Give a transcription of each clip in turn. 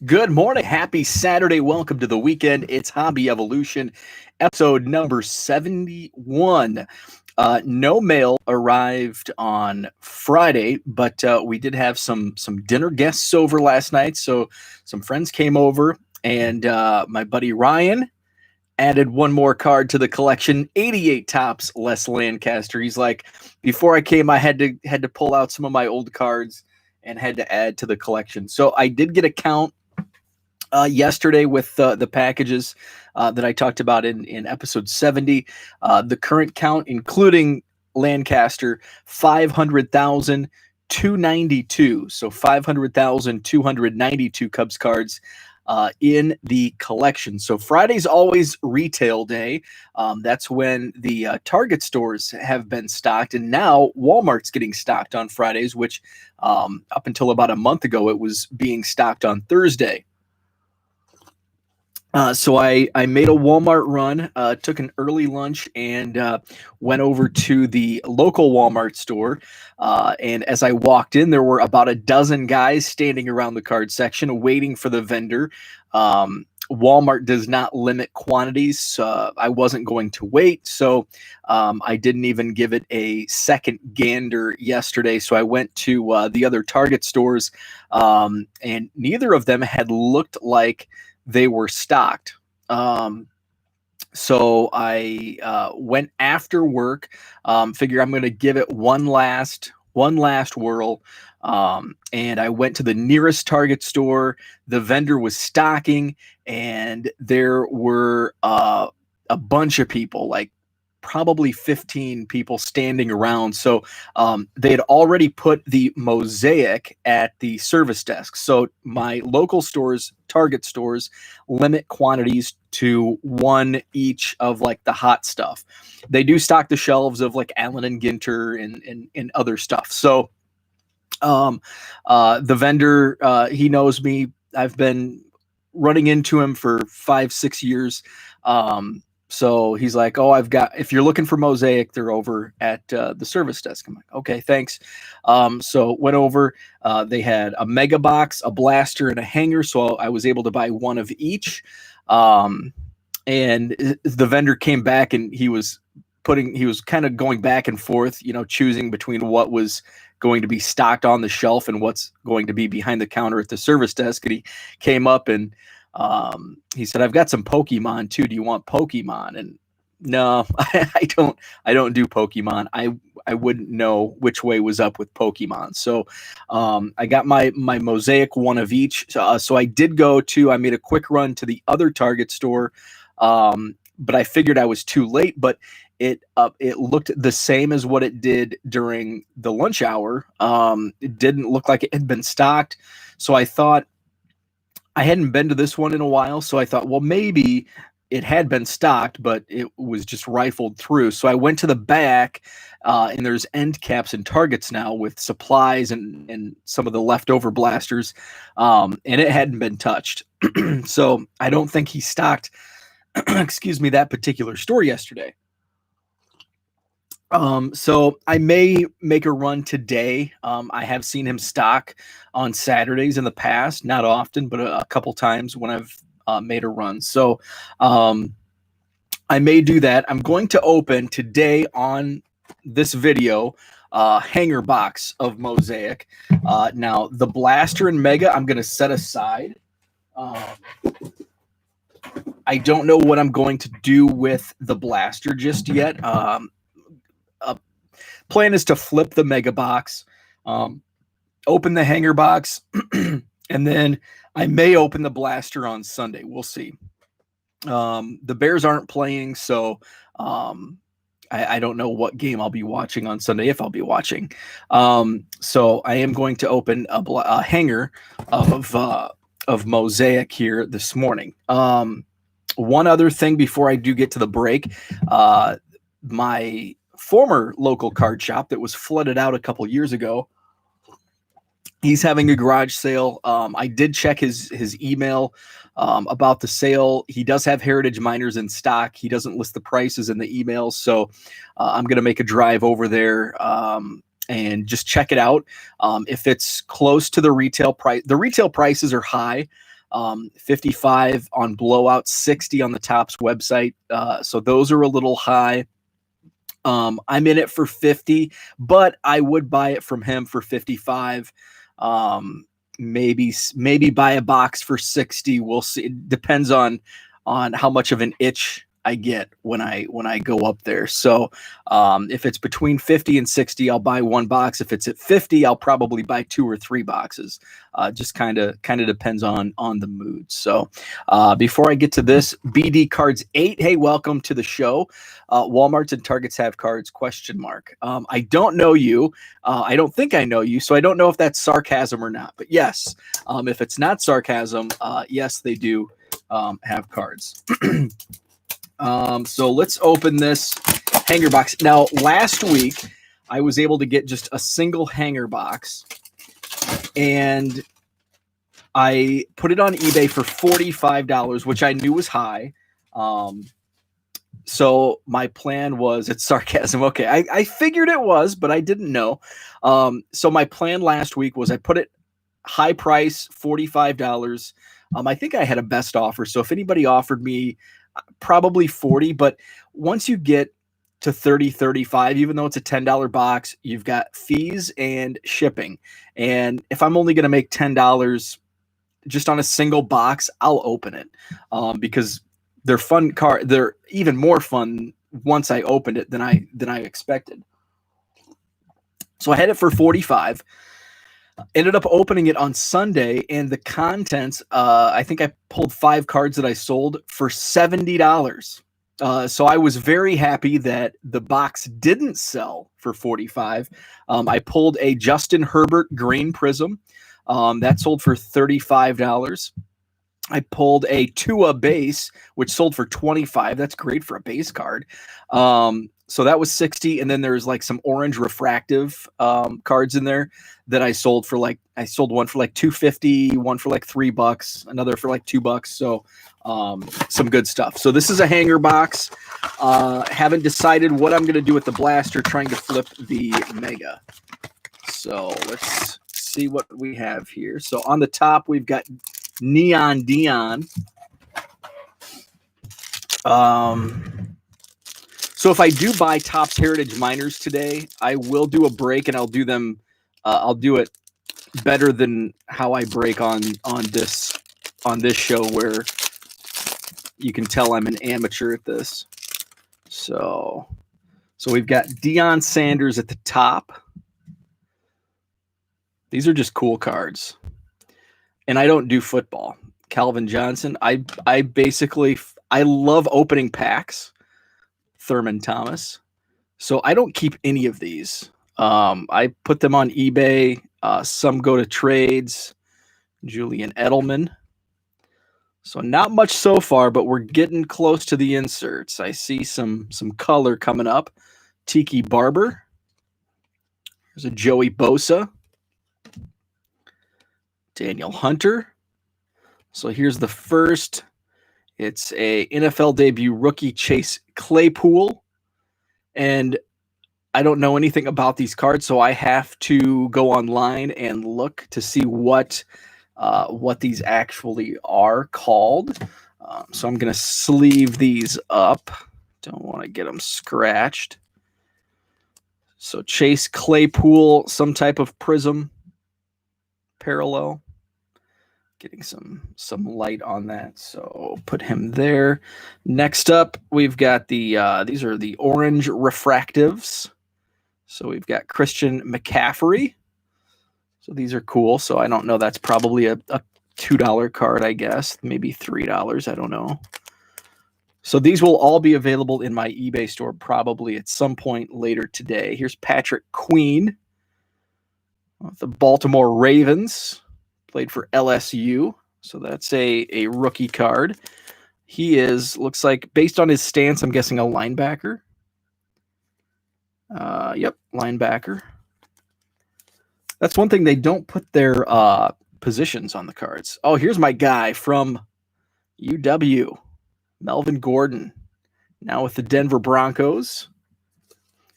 Good morning. Happy Saturday. Welcome to the weekend. It's Hobby Evolution, episode number 71. No mail arrived on Friday, but we did have some dinner guests over last night. So some friends came over, and my buddy Ryan added one more card to the collection. 88 tops, Les Lancaster. He's like, before I came, I had to pull out some of my old cards and had to add to the collection. So I did get a count yesterday with the packages that I talked about in episode 70. The current count, including Lancaster, 500,292. So 500,292 Cubs cards in the collection. So Friday's always retail day. That's when the Target stores have been stocked, and now Walmart's getting stocked on Fridays, which up until about a month ago, it was being stocked on Thursday. So I made a Walmart run, took an early lunch, and went over to the local Walmart store. And as I walked in, there were about a dozen guys standing around the card section waiting for the vendor. Walmart does not limit quantities. So I wasn't going to wait, so I didn't even give it a second gander yesterday. So I went to the other Target stores, and neither of them had looked like they were stocked. So I went after work, figure I'm going to give it one last whirl. And I went to the nearest Target store. The vendor was stocking, and there were a bunch of people, like probably 15 people standing around. So they had already put the Mosaic at the service desk. So my local stores, Target stores, limit quantities to one each of like the hot stuff. They do stock the shelves of like Allen and Ginter and other stuff. So the vendor, he knows me. I've been running into him for 5-6 years. So he's like, oh, if you're looking for Mosaic, they're over at the service desk. I'm like, okay, thanks. So went over, they had a mega box, a blaster, and a hanger. So I was able to buy one of each. And the vendor came back, and he was kind of going back and forth, choosing between what was going to be stocked on the shelf and what's going to be behind the counter at the service desk. And he came up and he said, I've got some Pokemon too. Do you want Pokemon? And no, I don't do Pokemon. I wouldn't know which way was up with Pokemon. So I got my Mosaic one of each. So I made a quick run to the other Target store, but I figured I was too late. But it looked the same as what it did during the lunch hour. It didn't look like it had been stocked. So I thought, I hadn't been to this one in a while, so I thought, well, maybe it had been stocked, but it was just rifled through. So I went to the back, and there's end caps and targets now with supplies and some of the leftover blasters, and it hadn't been touched. So I don't think he stocked, excuse me, that particular store yesterday. So I may make a run today. I have seen him stock on Saturdays in the past, not often, but a couple times when I've made a run. So I may do that. I'm going to open today on this video hanger box of Mosaic. Now the blaster and mega I'm going to set aside. I don't know what I'm going to do with the blaster just yet. Plan is to flip the mega box, open the hanger box, and then I may open the blaster on Sunday. We'll see. The Bears aren't playing, so I don't know what game I'll be watching on Sunday, if I'll be watching. So I am going to open a hanger of Mosaic here this morning. One other thing before I do get to the break, my former local card shop that was flooded out a couple years ago, he's having a garage sale. I did check his email about the sale. He does have Heritage Miners in stock. He doesn't list the prices in the emails, so I'm going to make a drive over there and just check it out. If it's close to the retail price, the retail prices are high. 55 on Blowout, 60 on the Topps website. So those are a little high. I'm in it for 50, but I would buy it from him for 55. Maybe buy a box for 60. We'll see. It depends on how much of an itch I get when I go up there. So if it's between 50 and 60, I'll buy one box. If it's at 50, I'll probably buy 2 or 3 boxes. Just kind of depends on the mood. So before I get to this, BD Cards 8. Hey, welcome to the show. Walmarts and Targets have cards, ? I don't know you. I don't think I know you, so I don't know if that's sarcasm or not. But yes, if it's not sarcasm, yes, they do have cards. So let's open this hanger box. Now, last week, I was able to get just a single hanger box, and I put it on eBay for $45, which I knew was high. So my plan was, it's sarcasm. Okay, I figured it was, but I didn't know. So my plan last week was I put it high price, $45. I think I had a best offer. So if anybody offered me probably 40, but once you get to 30, 35, even though it's a $10 box, you've got fees and shipping. And if I'm only going to make $10 just on a single box, I'll open it because they're fun they're even more fun once I opened it than I expected. So I had it for 45. Ended up opening it on Sunday, and the contents, I think I pulled 5 cards that I sold for $70. So I was very happy that the box didn't sell for 45. I pulled a Justin Herbert Green Prism. That sold for $35. I pulled a Tua base, which sold for 25. That's great for a base card. So that was 60. And then there's like some orange refractive cards in there that I sold for I sold one for like $2.50, one for like $3, another for like $2. So some good stuff. So this is a hanger box. Haven't decided what I'm going to do with the blaster, trying to flip the Mega. So let's see what we have here. So on the top, we've got Neon Dion. So if I do buy Topps Heritage Minors today, I will do a break, and I'll do them. I'll do it better than how I break on this show, where you can tell I'm an amateur at this. So we've got Deion Sanders at the top. These are just cool cards. And I don't do football. Calvin Johnson. I love opening packs. Thurman Thomas. So I don't keep any of these. I put them on eBay. Some go to trades. Julian Edelman. So not much so far, but we're getting close to the inserts. I see some color coming up. Tiki Barber. There's a Joey Bosa. Daniel Hunter. So here's the first. It's a NFL debut rookie, Chase Claypool. And I don't know anything about these cards, so I have to go online and look to see what these actually are called. So I'm going to sleeve these up. Don't want to get them scratched. So Chase Claypool, some type of prism parallel. Getting some light on that, so put him there. Next up, we've got these are the orange refractives. So we've got Christian McCaffrey. So these are cool. So I don't know. That's probably a $2 card, I guess. Maybe $3. I don't know. So these will all be available in my eBay store probably at some point later today. Here's Patrick Queen of the Baltimore Ravens. Played for LSU. So that's a rookie card. He looks like, based on his stance, I'm guessing a linebacker. Yep, linebacker. That's one thing, they don't put their positions on the cards. Oh, here's my guy from UW, Melvin Gordon, now with the Denver Broncos.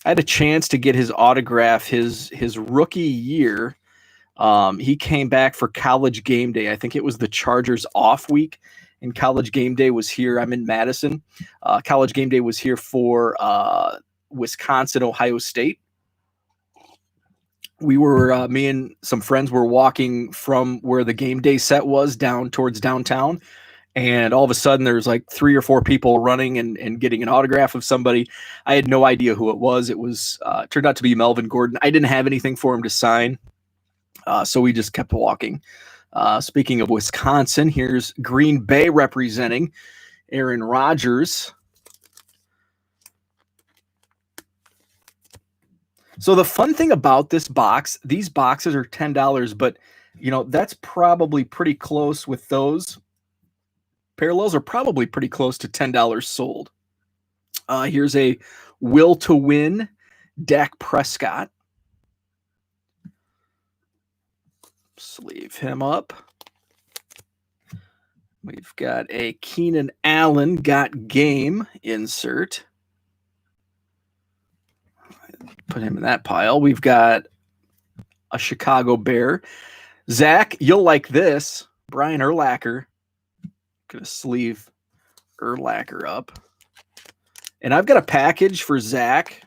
I had a chance to get his autograph his rookie year He came back for College Game Day. I think it was the Chargers off week, and College Game Day was here. I'm in Madison. College Game Day was here for Wisconsin, Ohio State. We were, me and some friends were walking from where the game day set was down towards downtown. And all of a sudden there's like 3 or 4 people running and getting an autograph of somebody. I had no idea who it was. It was, turned out to be Melvin Gordon. I didn't have anything for him to sign. So we just kept walking. Speaking of Wisconsin, here's Green Bay representing Aaron Rodgers. So the fun thing about this box, these boxes are $10, but that's probably pretty close with those. Parallels are probably pretty close to $10 sold. Here's a will to win Dak Prescott. Sleeve him up. We've got a Keenan Allen got game insert. Put him in that pile. We've got a Chicago Bear. Zach, you'll like this. Brian Urlacher. Gonna sleeve Urlacher up. And I've got a package for Zach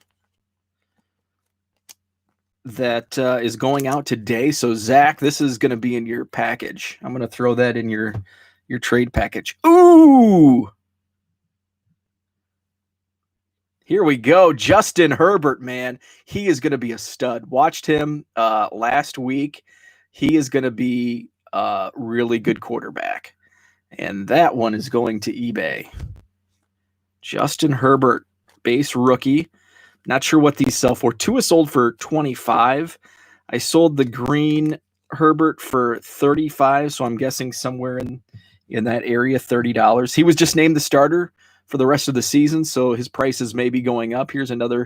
that is going out today. So Zach, this is going to be in your package. I'm going to throw that in your trade package. Ooh! Here we go. Justin Herbert, man. He is going to be a stud. Watched him last week. He is going to be a really good quarterback. And that one is going to eBay. Justin Herbert, base rookie. Not sure what these sell for. 2 is sold for $25. I sold the green Herbert for $35, so I'm guessing somewhere in that area, $30. He was just named the starter for the rest of the season, so his prices may be going up. Here's a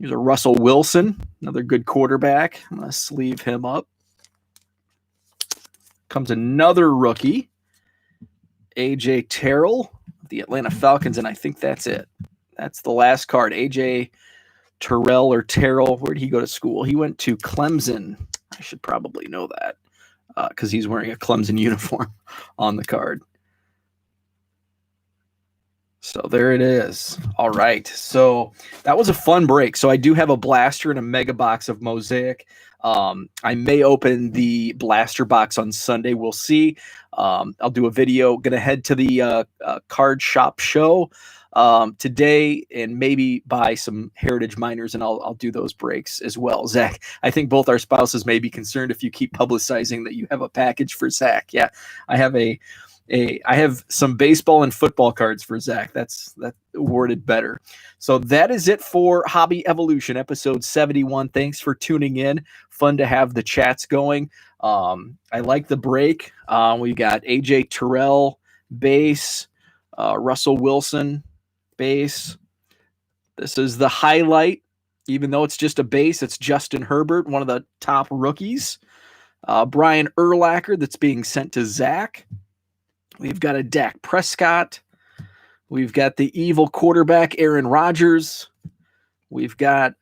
Russell Wilson, another good quarterback. I'm going to sleeve him up. Comes another rookie, A.J. Terrell of the Atlanta Falcons, and I think that's it. That's the last card. A.J. Terrell or Terrell. Where did he go to school? He went to Clemson. I should probably know that because he's wearing a Clemson uniform on the card. So there it is. All right. So that was a fun break. So I do have a blaster and a mega box of Mosaic. I may open the blaster box on Sunday. We'll see. I'll do a video. Going to head to the card shop show today and maybe buy some Heritage Miners, and I'll do those breaks as well. Zach, I think both our spouses may be concerned if you keep publicizing that you have a package for Zach. Yeah, I have some baseball and football cards for Zach. That's worded better. So that is it for Hobby Evolution, episode 71. Thanks for tuning in. Fun to have the chats going. I like the break. We got AJ Terrell, base, Russell Wilson, base. This is the highlight. Even though it's just a base, it's Justin Herbert, one of the top rookies. Brian Urlacher that's being sent to Zach. We've got a Dak Prescott. We've got the evil quarterback, Aaron Rodgers. We've got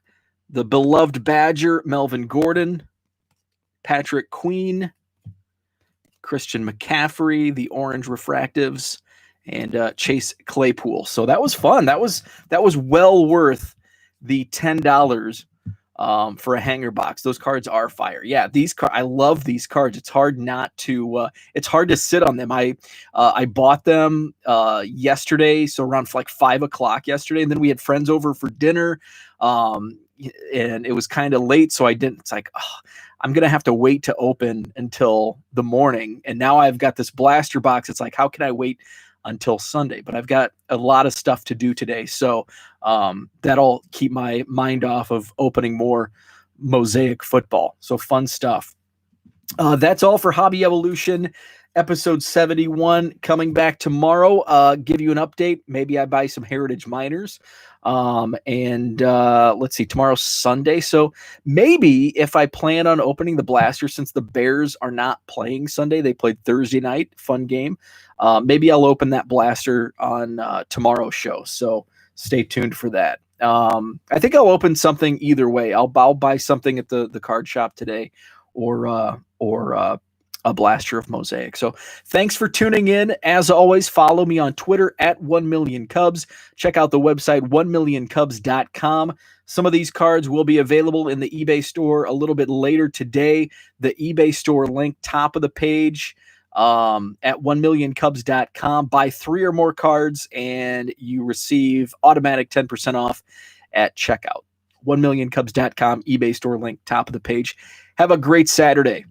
the beloved Badger, Melvin Gordon. Patrick Queen. Christian McCaffrey, the orange refractives, and Chase Claypool. So that was fun. That was well worth the $10 for a hanger box. Those cards are fire. Yeah, I love these cards. It's hard not to. It's hard to sit on them. I bought them yesterday, so around like 5 o'clock yesterday, and then we had friends over for dinner, and it was kind of late, so I didn't. It's like, I'm gonna have to wait to open until the morning, and now I've got this blaster box. It's like, how can I wait until Sunday? But I've got a lot of stuff to do today, so that'll keep my mind off of opening more Mosaic football. So fun stuff. That's all for Hobby Evolution episode 71. Coming back tomorrow, give you an update. Maybe I buy some Heritage Miners. And let's see, tomorrow's Sunday. So maybe if I plan on opening the blaster, since the Bears are not playing Sunday, they played Thursday night, fun game. Maybe I'll open that blaster on tomorrow's show. So stay tuned for that. I think I'll open something either way. I'll buy something at the card shop today, or a blaster of Mosaic. So thanks for tuning in. As always, follow me on Twitter at 1millioncubs. Check out the website 1millioncubs.com. Some of these cards will be available in the eBay store a little bit later today. The eBay store link, top of the page, at 1millioncubs.com. Buy 3 or more cards and you receive automatic 10% off at checkout. 1millioncubs.com, eBay store link, top of the page. Have a great Saturday.